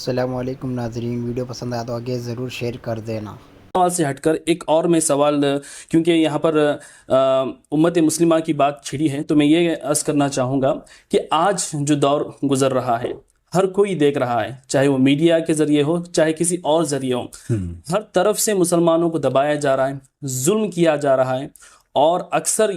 السلام علیکم ناظرین، ویڈیو پسند آیا تو آگے ضرور شیئر کر دینا۔ سوال سے ہٹ کر ایک اور میں سوال، کیونکہ یہاں پر امت مسلمہ کی بات چھڑی ہے، تو میں یہ عرض کرنا چاہوں گا کہ آج جو دور گزر رہا ہے ہر کوئی دیکھ رہا ہے، چاہے وہ میڈیا کے ذریعے ہو چاہے کسی اور ذریعے ہو، ہر طرف سے مسلمانوں کو دبایا جا رہا ہے، ظلم کیا جا رہا ہے۔ اور اکثر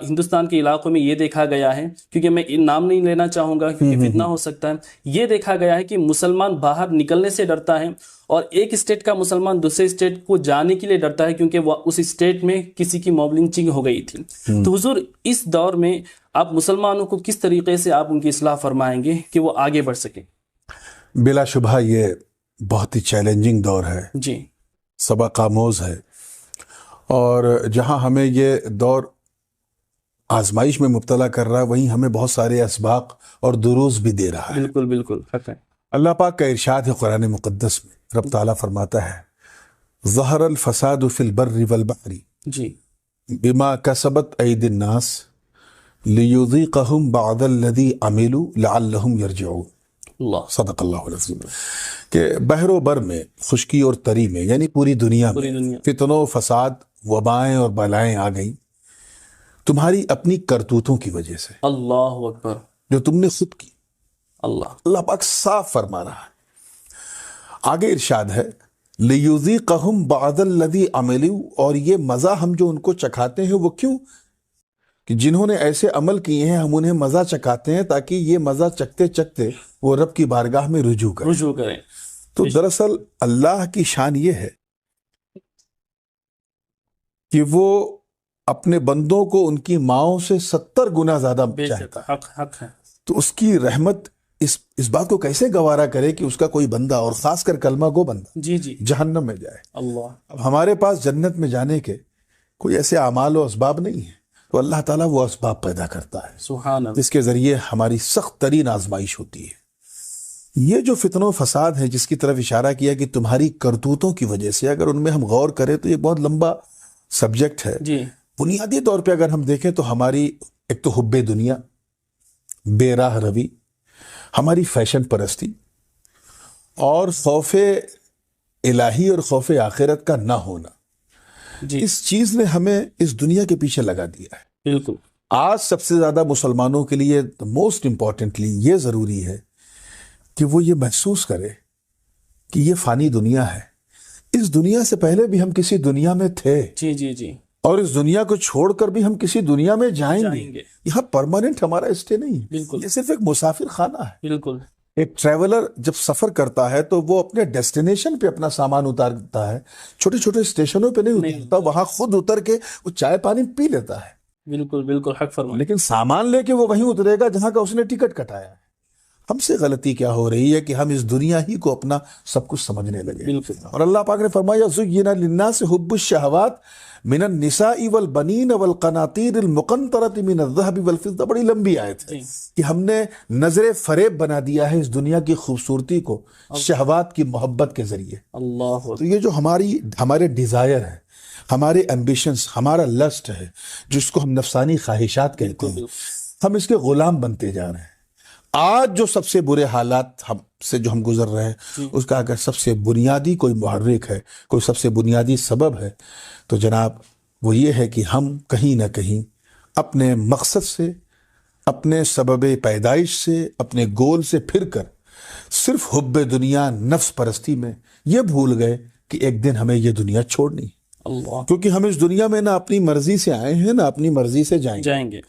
ہندوستان کے علاقوں میں یہ دیکھا گیا ہے، کیونکہ میں نام نہیں لینا چاہوں گا کیونکہ فتنہ ہو سکتا ہے، یہ دیکھا گیا ہے کہ مسلمان باہر نکلنے سے ڈرتا ہے، اور ایک اسٹیٹ کا مسلمان دوسرے اسٹیٹ کو جانے کے لیے ڈرتا ہے کیونکہ وہ اس اسٹیٹ میں کسی کی موب لنچنگ ہو گئی تھی۔ تو حضور، اس دور میں آپ مسلمانوں کو کس طریقے سے آپ ان کی اصلاح فرمائیں گے کہ وہ آگے بڑھ سکیں؟ بلا شبہ یہ بہت ہی چیلنجنگ دور ہے، جی، سبق آموز ہے، اور جہاں ہمیں یہ دور آزمائش میں مبتلا کر رہا ہے وہیں ہمیں بہت سارے اسباق اور دروس بھی دے رہا ہے۔ بالکل بالکل حق ہے۔ اللہ پاک کا ارشاد ہے قرآن مقدس میں، رب تعالیٰ فرماتا ہے ظہر الفساد فی البر والبحر جی، بما کسبت ایدی الناس لیذیقہم بعض الذی عملوا لعلہم یرجعون۔ اللہ صدق اللہ العظیم۔ کہ بحر و بر میں، خشکی اور تری میں، یعنی پوری دنیا میں فتنوں و فساد، وبائیں اور بلائیں آ گئیں تمہاری اپنی کرتوتوں کی وجہ سے، اللہ اکبر، جو تم نے خود کی۔ اللہ پاک صاف فرما رہا ہے، آگے ارشاد ہے لیذیقہم بعض الذی عملوا، اور یہ مزہ ہم جو ان کو چکھاتے ہیں وہ کیوں؟ کہ جنہوں نے ایسے عمل کیے ہیں ہم انہیں مزہ چکھاتے ہیں تاکہ یہ مزہ چکھتے چکھتے وہ رب کی بارگاہ میں رجوع کریں۔ تو دراصل اللہ کی شان یہ ہے کہ وہ اپنے بندوں کو ان کی ماؤں سے 70 گنا زیادہ چاہتا ہے۔ حق ہے۔ تو اس کی رحمت اس بات کو کیسے گوارا کرے کہ اس کا کوئی بندہ، اور خاص کر کلمہ گو بندہ، جی جی، جہنم میں جائے۔ اللہ، اب ہمارے پاس جنت میں جانے کے کوئی ایسے اعمال و اسباب نہیں ہیں، تو اللہ تعالیٰ وہ اسباب پیدا کرتا ہے سبحان اللہ، جس کے ذریعے ہماری سخت ترین آزمائش ہوتی ہے۔ یہ جو فتنہ و فساد ہے جس کی طرف اشارہ کیا کہ تمہاری کرتوتوں کی وجہ سے، اگر ان میں ہم غور کریں تو یہ بہت لمبا سبجیکٹ ہے۔ جی، بنیادی طور پہ اگر ہم دیکھیں تو ہماری ایک تو حب دنیا، بے راہ روی، ہماری فیشن پرستی، اور خوف الہی اور خوف آخرت کا نہ ہونا، جی، اس چیز نے ہمیں اس دنیا کے پیچھے لگا دیا ہے۔ بالکل۔ آج سب سے زیادہ مسلمانوں کے لیے موسٹ امپورٹنٹلی یہ ضروری ہے کہ وہ یہ محسوس کرے کہ یہ فانی دنیا ہے، اس دنیا سے پہلے بھی ہم کسی دنیا میں تھے، جی جی جی، اور اس دنیا کو چھوڑ کر بھی ہم کسی دنیا میں جائیں گے۔ یہاں پرماننٹ ہمارا اسٹے نہیں ہے، بالکل، یہ صرف ایک مسافر خانہ ہے۔ بالکل، ایک ٹریولر جب سفر کرتا ہے تو وہ اپنے ڈیسٹینیشن پہ اپنا سامان اتارتا ہے، چھوٹے چھوٹے اسٹیشنوں پہ نہیں اترتا، وہاں خود اتر کے وہ چائے پانی پی لیتا ہے، بالکل بالکل حق فرمائے، لیکن سامان لے کے وہ وہیں اترے گا جہاں کا اس نے ٹکٹ کٹایا ہے۔ ہم سے غلطی کیا ہو رہی ہے کہ ہم اس دنیا ہی کو اپنا سب کچھ سمجھنے لگے۔ بالکل، اور اللہ پاک نے فرمایا زُيِّنَ لِلنَّاسِ حُبُّ الشَّهَوَاتِ مِنَ النِّسَاءِ وَالْبَنِينَ وَالْقَنَاطِيرِ الْمُقَنطَرَةِ مِنَ الذَّهَبِ وَالْفِضَّةِ، بڑی لمبی آیت ہے کہ ہم نے نظر فریب بنا دیا ہے اس دنیا کی خوبصورتی کو شہوات کی محبت کے ذریعے۔ اللہ، تو یہ جو ہمارے ڈیزائر ہے، ہمارے ایمبیشنز، ہمارا لسٹ ہے جس کو ہم نفسانی خواہشات کہتے ہیں، ہم اس کے غلام بنتے جا رہے ہیں۔ آج جو سب سے برے حالات ہم سے جو ہم گزر رہے ہیں اس کا اگر سب سے بنیادی کوئی محرک ہے، کوئی سب سے بنیادی سبب ہے، تو جناب وہ یہ ہے کہ ہم کہیں نہ کہیں اپنے مقصد سے، اپنے سبب پیدائش سے، اپنے گول سے پھر کر صرف حب دنیا، نفس پرستی میں یہ بھول گئے کہ ایک دن ہمیں یہ دنیا چھوڑنی، اللہ، کیونکہ ہم اس دنیا میں نہ اپنی مرضی سے آئے ہیں نہ اپنی مرضی سے جائیں گے۔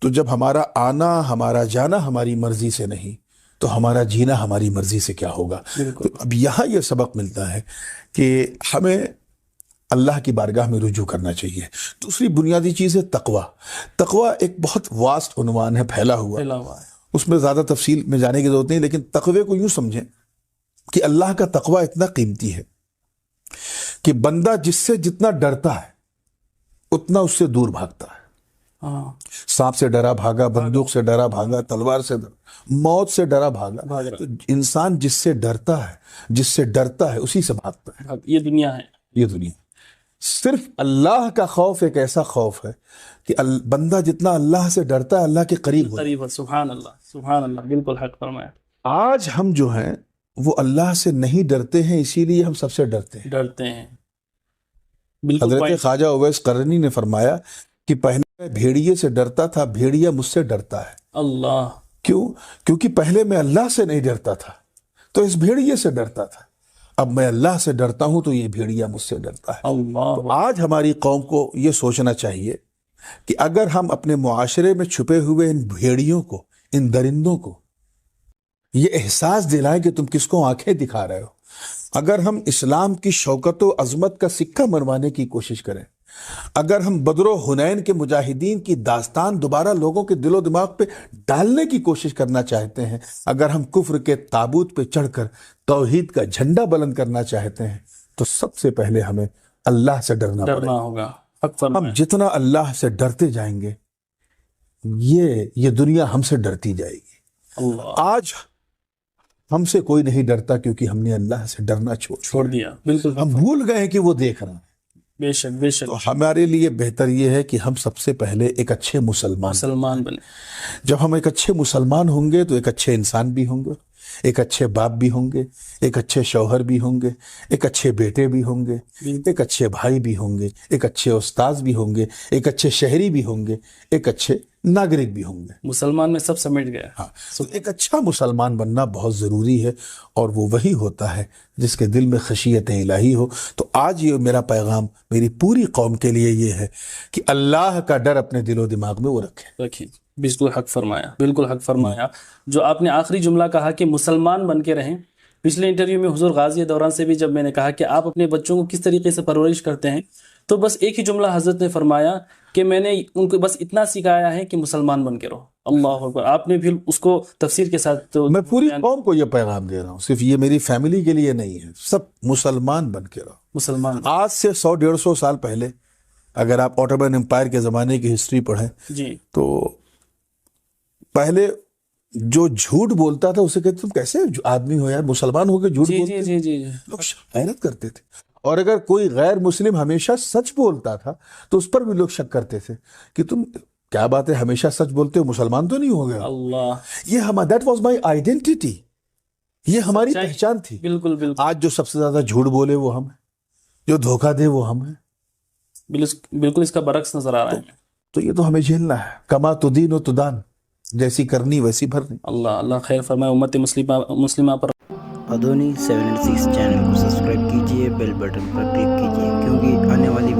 تو جب ہمارا آنا، ہمارا جانا ہماری مرضی سے نہیں تو ہمارا جینا ہماری مرضی سے کیا ہوگا؟ تو اب یہاں یہ سبق ملتا ہے کہ ہمیں اللہ کی بارگاہ میں رجوع کرنا چاہیے۔ دوسری بنیادی چیز ہے تقوی۔ تقوی ایک بہت واسٹ عنوان ہے، پھیلا ہوا ہے، اس میں زیادہ تفصیل میں جانے کی ضرورت نہیں، لیکن تقوی کو یوں سمجھیں کہ اللہ کا تقوی اتنا قیمتی ہے کہ بندہ جس سے جتنا ڈرتا ہے اتنا اس سے دور بھاگتا ہے۔ سانپ سے ڈرا بھاگا، بندوق سے ڈرا بھاگا، تلوار سے موت سے ڈرا بھاگا۔ تو انسان جس سے ڈرتا ہے اسی سے بھاگتا ہے۔ یہ دنیا ہے، یہ دنیا صرف اللہ کا خوف ایک ایسا خوف ہے کہ بندہ جتنا اللہ سے ڈرتا ہے اللہ کے قریب ہوتا ہے۔ سبحان اللہ، سبحان اللہ، بالکل حق فرمایا۔ آج ہم جو ہیں وہ اللہ سے نہیں ڈرتے ہیں، اسی لیے ہم سب سے ڈرتے ہیں. بالکل. حضرت خواجہ اویس قرنی نے فرمایا کہ پہلے میں بھیڑیے سے ڈرتا تھا، بھیڑیا مجھ سے ڈرتا ہے. اللہ. کیوں؟ کیونکہ پہلے میں اللہ سے نہیں ڈرتا تھا تو اس بھیڑیے سے ڈرتا تھا، اب میں اللہ سے ڈرتا ہوں تو یہ بھیڑیا مجھ سے ڈرتا ہے. تو آج ہماری قوم کو یہ سوچنا چاہیے کہ اگر ہم اپنے معاشرے میں چھپے ہوئے ان بھیڑیوں کو، ان درندوں کو یہ احساس دلائیں کہ تم کس کو آنکھیں دکھا رہے ہو، اگر ہم اسلام کی شوکت و عظمت کا سکہ منوانے کی کوشش کریں، اگر ہم بدر و حنین کے مجاہدین کی داستان دوبارہ لوگوں کے دل و دماغ پہ ڈالنے کی کوشش کرنا چاہتے ہیں، اگر ہم کفر کے تابوت پہ چڑھ کر توحید کا جھنڈا بلند کرنا چاہتے ہیں، تو سب سے پہلے ہمیں اللہ سے ڈرنا ہوگا. ہم جتنا اللہ سے ڈرتے جائیں گے یہ دنیا ہم سے ڈرتی جائے گی. اللہ. آج ہم سے کوئی نہیں ڈرتا کیونکہ ہم نے اللہ سے ڈرنا چھوڑ دیا. بالکل. ہم بھول گئے کہ وہ دیکھ رہا ہے. بے شک بے شک. تو ہمارے لیے بہتر یہ ہے کہ ہم سب سے پہلے ایک اچھے مسلمان بنے. جب ہم ایک اچھے مسلمان ہوں گے تو ایک اچھے انسان بھی ہوں گے، ایک اچھے باپ بھی ہوں گے، ایک اچھے شوہر بھی ہوں گے، ایک اچھے بیٹے بھی ہوں گے، ایک اچھے بھائی بھی ہوں گے، ایک اچھے استاذ بھی ہوں گے، ایک اچھے شہری بھی ہوں گے، ایک اچھے ناگرک بھی ہوں گے. مسلمان میں سب سمٹ گیا. ہاں، تو ایک اچھا مسلمان بننا بہت ضروری ہے، اور وہ وہی ہوتا ہے جس کے دل میں خشیت الہی ہو. تو آج یہ میرا پیغام میری پوری قوم کے لیے یہ ہے کہ اللہ کا ڈر اپنے دل و دماغ میں وہ رکھیں. بالکل حق فرمایا، بالکل حق فرمایا. جو آپ نے آخری جملہ کہا کہ مسلمان بن کے رہیں، پچھلے انٹرویو میں حضور غازی دوران سے بھی جب میں نے کہا کہ آپ اپنے بچوں کو کس طریقے سے پرورش کرتے ہیں، تو بس ایک ہی جملہ حضرت نے فرمایا کہ میں نے ان کو بس اتنا سکھایا ہے کہ مسلمان بن کے رہو. اللہ اکبر. آپ نے بھی اس کو تفسیر کے ساتھ میں پوری قوم کو یہ پیغام دے رہا ہوں، صرف یہ میری فیملی کے لیے نہیں ہے، سب مسلمان بن کے رہو. مسلمان. آج سے 100-150 سال پہلے اگر آپ آٹومن امپائر کے زمانے کی ہسٹری پڑھیں جی تو پہلے جو جھوٹ بولتا تھا اسے کہتے تم کیسے آدمی ہو یار، مسلمان ہو کے جھوٹ بولتے. جی جی. لوگ حیرت کرتے تھے. اور اگر کوئی غیر مسلم ہمیشہ سچ بولتا تھا تو اس پر بھی لوگ شک کرتے تھے کہ تم کیا بات ہے ہمیشہ سچ بولتے ہو، مسلمان تو نہیں ہو گیا. اللہ. یہ دیٹ واز مائی آئیڈینٹی، یہ ہماری پہچان تھی. بالکل بالکل. آج جو سب سے زیادہ جھوٹ بولے وہ ہم ہیں، جو دھوکہ دے وہ ہم ہیں. بالکل اس کا برعکس نظر آ رہا ہے. تو یہ تو ہمیں جھیلنا ہے. کما تدین و تدان، جیسی کرنی ویسی بھرنی. اللہ خیر فرمائے. امت مسلمہ پر ادونی 786 چینل کو سبسکرائب کیجئے، بیل بٹن پر کلک کیجئے، کیونکہ آنے والی